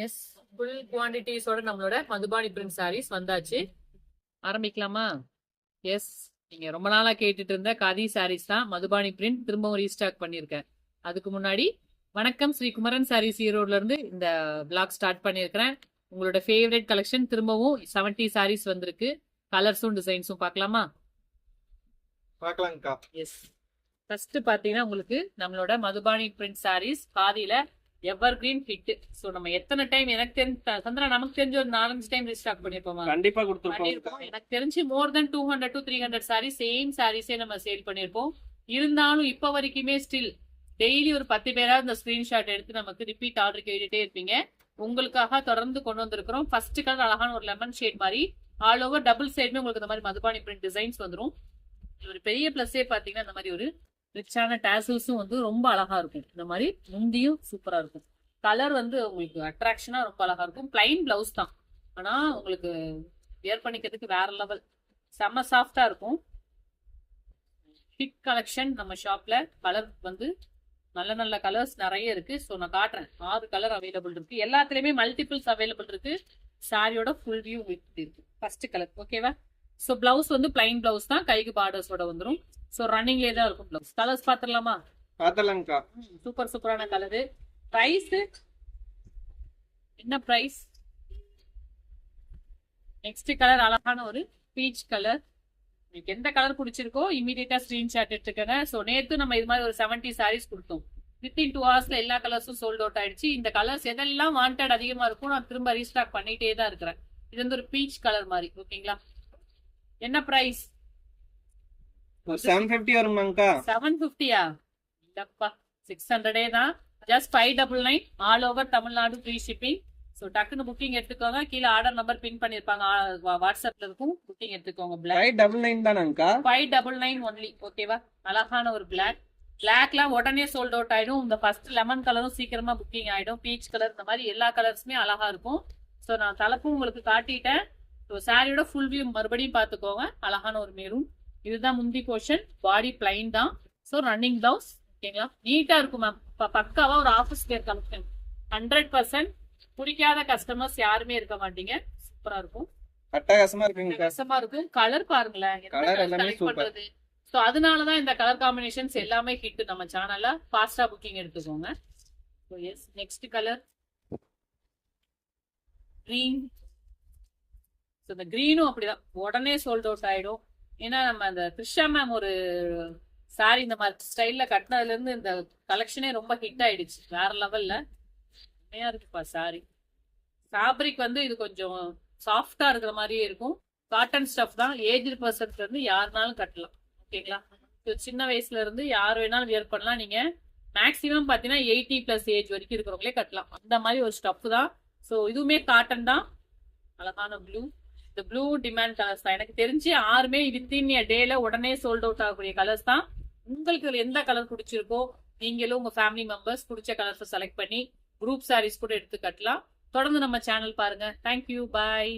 S, full குவான்டிட்டிஸோட நம்மளோட Madhubani print saris வந்தாச்சு. ஆரம்பிக்கலாமா? எஸ், நீங்க ரொம்ப நாளா கேட்டுட்டு இருந்த காதி சாரீஸ் தான் மதுபானி பிரிண்ட் திரும்பவும் ரீஸ்டாக் பண்ணியிருக்கேன். அதுக்கு முன்னாடி வணக்கம், ஸ்ரீ குமரன் சாரீஸ் ஈரோட்ல இருந்து இந்த பிளாக் ஸ்டார்ட் பண்ணியிருக்கிறேன். உங்களோட ஃபேவரட் கலெக்ஷன் திரும்பவும் 70 சாரீஸ் வந்திருக்கு. கலர்ஸும் டிசைன்ஸும் பார்க்கலாமா? பார்க்கலாம்க்கா. எஸ், ஃபர்ஸ்ட் பாத்தீங்கன்னா உங்களுக்கு நம்மளோட மதுபானி பிரிண்ட் சாரீஸ் காதியில எவர் கிரீன் ஃபிட். சோ நம்ம எத்தனை டைம் எனக்கு தெரிஞ்ச சந்திரா நமக்கு தெரிஞ்ச ஒரு 4-5 டைம் ரீஸ்டாக் பண்ணிருப்போம். கண்டிப்பா கொடுத்துருப்போம். எனக்கு தெரிஞ்சு மோர் தென் 200 to 300 சாரி சேம் சாரீஸே நம்ம சேல் பண்ணிருப்போம். இருந்தாலும் இப்ப வரைக்குமே ஸ்டில் டெய்லி ஒரு 10 பேராவது இந்த ஸ்கிரீன்ஷாட் எடுத்து நமக்கு ரிப்பீட் ஆர்டர் கேட்டுட்டே இருப்பீங்க. உங்களுக்காக தொடர்ந்து கொண்டு வந்திருக்கிறோம். ஃபர்ஸ்ட் கலர் அழகான ஒரு லெமன் ஷேட் மாதிரி ஆல் ஓவர் டபுள் சைடுமே உங்களுக்கு இந்த மாதிரி மதுபானி பிரிண்ட் டிசைன்ஸ் வந்துடும். ஒரு பெரிய பிளஸ்ஸே பாத்தீங்கன்னா இந்த மாதிரி ஒரு ரிச்சான டேசல்ஸும் வந்து ரொம்ப அழகா இருக்கும். இந்த மாதிரி முந்தியும் சூப்பரா இருக்கும். கலர் வந்து உங்களுக்கு அட்ராக்ஷனா ரொம்ப அழகா இருக்கும். பிளைன் பிளவுஸ் தான், ஆனா உங்களுக்கு வியர் பண்ணிக்கிறதுக்கு வேற லெவல், செம்ம சாஃப்டா இருக்கும். பிக் கலெக்ஷன் நம்ம ஷாப்ல. கலர் வந்து நல்ல நல்ல கலர்ஸ் நிறைய இருக்கு. ஸோ நான் காட்டுறேன். 6 கலர் அவைலபிள் இருக்கு. எல்லாத்துலயுமே மல்டிபிள்ஸ் அவைலபிள் இருக்கு. சாரியோட ஃபுல் வியூ இருக்கு. ஃபர்ஸ்ட் கலர் ஓகேவா? ஸோ பிளவுஸ் வந்து பிளைன் பிளவுஸ் தான், கைக்கு பார்டர்ஸோட வந்துடும். ஸோ ரன்னிங்லேயே தான் இருக்கும் பிளவுஸ். கலர்ஸ் பார்த்துடலாமா? பார்த்துலாம்க்கா. சூப்பர் சூப்பரான கலரு. பிரைஸ் என்ன பிரைஸ்? நெக்ஸ்ட் கலர் அழகான ஒரு பீச் கலர். உங்களுக்கு எந்த கலர் பிடிச்சிருக்கோ இமீடியட்டா ஸ்கிரீன்ஷாட் எடுத்துக்கங்க. ஸோ நேற்று நம்ம இது மாதிரி ஒரு 70 சாரீஸ் கொடுத்தோம். வித்தின் 2 hours எல்லா கலர்ஸும் சோல்ட் அவுட் ஆயிடுச்சு. இந்த கலர்ஸ் எதெல்லாம் வாண்டட் அதிகமா இருக்கும் நான் திரும்ப ரீஸ்டாக் பண்ணிட்டே தான் இருக்கிறேன். இது வந்து ஒரு பீச் கலர் மாதிரி. ஓகேங்களா? என்ன பிரைஸ்? 750 வருமாங்கா? 750யா? இல்லப்பா, 600 தான். Just 599 all over Tamil Nadu free shipping. So டக்குன்னு புக்கிங் எடுத்துக்கோங்க. கீழே ஆர்டர் நம்பர் பின் பண்ணிருப்பாங்க, வாட்ஸ்அப்ல இருக்கும். புக்கிங் எடுத்துக்கோங்க. 599 தானங்கா? 599 ஒன்லி. ஓகேவா? அழகான ஒரு பிளாக். பிளாக்லாம் உடனே சோல்ட் அவுட் ஆயிடும். இந்த ஃபர்ஸ்ட் லெமன் கலரும் சீக்கிரமா புக்கிங் ஆயிடும். பீச் கலர், இந்த மாதிரி எல்லா கலர்ஸுமே அழகா இருக்கும். ஸோ நான் தலைப்பும் உங்களுக்கு காட்டிட்டேன். ஸோ சாரியோட ஃபுல் வியூ மறுபடியும் பார்த்துக்கோங்க. அழகான ஒரு மெரூன். இதுதான் முந்தி போர்ஷன். பாடி பிளைன் தான். So running blouse. ஓகேங்களா? நீட்டா இருக்கும் மேம். பக்காவா ஒரு ஆஃபீஸ் வேர் கலெக்ஷன். 100% பிடிக்காத கஸ்டமர்ஸ் யாருமே இருக்க மாட்டீங்க. சூப்பரா இருக்கும். அட்டகாசமா இருக்குங்க. அட்டகாசமா இருக்கும். கலர் பாருங்களேன். கலர் எல்லாமே சூப்பர். ஸோ அதனாலதான் இந்த கலர் காம்பினேஷன்ஸ் எல்லாமே ஹிட் நம்ம சேனல்ல. ஃபாஸ்டா புக்கிங் எடுத்துக்கோங்க. So yes, next colour green. So இந்த கிரீனும் அப்படிதான் உடனே சோல்ட் அவுட் ஆயிடும். ஏன்னா நம்ம அந்த கிருஷ்ணா மேம் ஒரு சாரி இந்த மாதிரி ஸ்டைல்ல கட்டினதுல இருந்து இந்த கலெக்ஷனே ரொம்ப ஹிட் ஆயிடுச்சு. வேற லெவல்ல உண்மையா இருக்குப்பா சாரி. ஃபேப்ரிக் வந்து இது கொஞ்சம் சாஃப்டா இருக்கிற மாதிரியே இருக்கும். காட்டன் ஸ்டஃப் தான். ஏஜ் பர்சன்ட்ல இருந்து யாருனாலும் கட்டலாம். ஓகேங்களா? சின்ன வயசுல இருந்து யார் வேணாலும் வியர் பண்ணலாம். நீங்க மேக்சிமம் பாத்தீங்கன்னா 80+ ஏஜ் வரைக்கும் இருக்கிறவங்களே கட்டலாம். அந்த மாதிரி ஒரு ஸ்டஃப் தான். ஸோ இதுவுமே காட்டன் தான். அழகான ப்ளூ. இந்த ப்ளூ டிமாண்ட் கலர்ஸ் தான். எனக்கு தெரிஞ்சு யாருமே வித்தின் டேல உடனே சோல்ட் அவுட் ஆகக்கூடிய கலர்ஸ் தான். உங்களுக்கு எந்த கலர் பிடிச்சிருக்கோ நீங்களும் உங்க ஃபேமிலி மெம்பர்ஸ் பிடிச்ச கலர்ஸ் செலக்ட் பண்ணி குரூப் சாரீஸ் கூட எடுத்து கட்டலாம். தொடர்ந்து நம்ம சேனல் பாருங்க. தேங்க்யூ, பாய்.